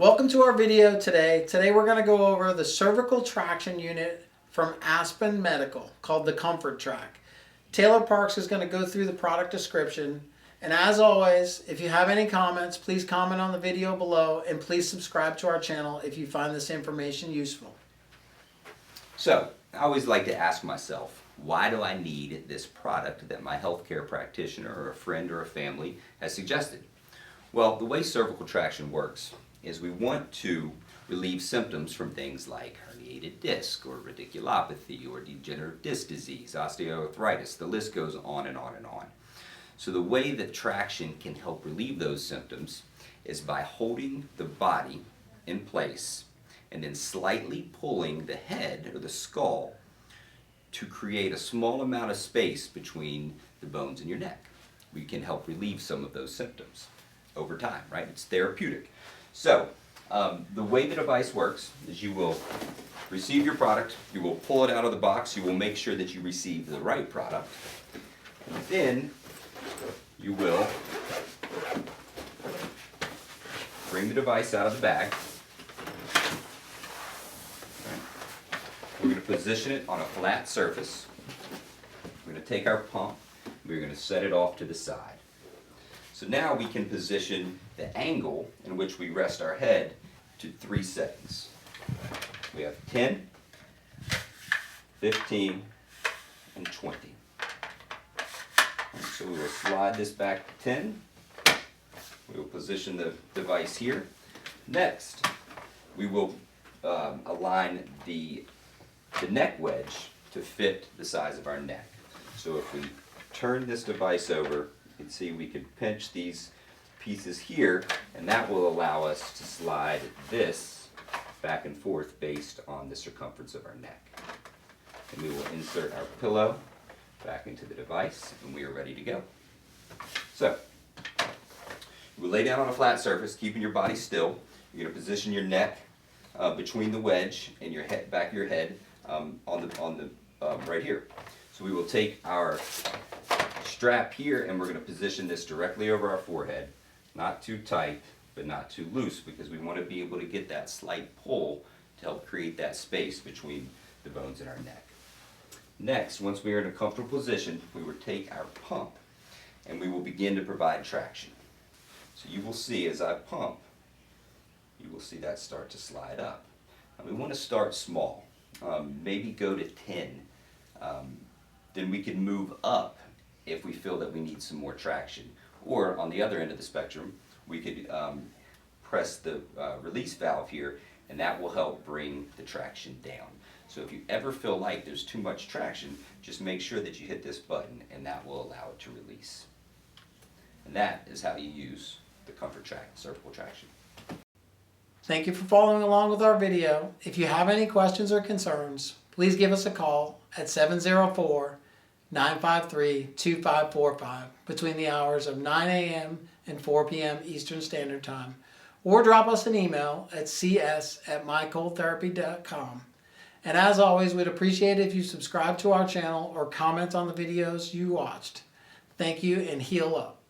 Welcome to our video today. Today we're going to go over the cervical traction unit from Aspen Medical called the ComforTrac. Taylor Parks is going to go through the product description. And as always, if you have any comments, please comment on the video below and please subscribe to our channel if you find this information useful. So, I always like to ask myself, why do I need this product that my healthcare practitioner or a friend or a family has suggested? Well, the way cervical traction works is we want to relieve symptoms from things like herniated disc or radiculopathy or degenerative disc disease, osteoarthritis, the list goes on and on and on. So the way that traction can help relieve those symptoms is by holding the body in place and then slightly pulling the head or the skull to create a small amount of space between the bones in your neck. We can help relieve some of those symptoms over time, right? It's therapeutic. So, the way the device works is you will receive your product, you will pull it out of the box, you will make sure that you receive the right product, and then you will bring the device out of the bag. We're going to position it on a flat surface. We're going to take our pump, we're going to set it off to the side. So now we can position the angle in which we rest our head to 3 settings. We have 10, 15, and 20. And so we will slide this back to 10. We will position the device here. Next, we will align the neck wedge to fit the size of our neck. So if we turn this device over, you can see we can pinch these pieces here, and that will allow us to slide this back and forth based on the circumference of our neck. And we will insert our pillow back into the device, and we are ready to go. So, you will lay down on a flat surface, keeping your body still. You're going to position your neck between the wedge and your head, back of your head right here. So we will take our strap here and we're going to position this directly over our forehead, not too tight but not too loose, because we want to be able to get that slight pull to help create that space between the bones in our neck. Next, once we are in a comfortable position, we will take our pump and we will begin to provide traction. So you will see as I pump, you will see that start to slide up. And we want to start small, maybe go to 10. Then we can move up if we feel that we need some more traction. Or on the other end of the spectrum, we could press the release valve here, and that will help bring the traction down. So if you ever feel like there's too much traction, just make sure that you hit this button and that will allow it to release. And that is how you use the ComforTrac cervical traction. Thank you for following along with our video. If you have any questions or concerns, please give us a call at 704-953-2545 between the hours of 9 a.m. and 4 p.m. Eastern Standard Time, or drop us an email at cs@mycoldtherapy.com. And as always, we'd appreciate it if you subscribe to our channel or comment on the videos you watched. Thank you, and heal up.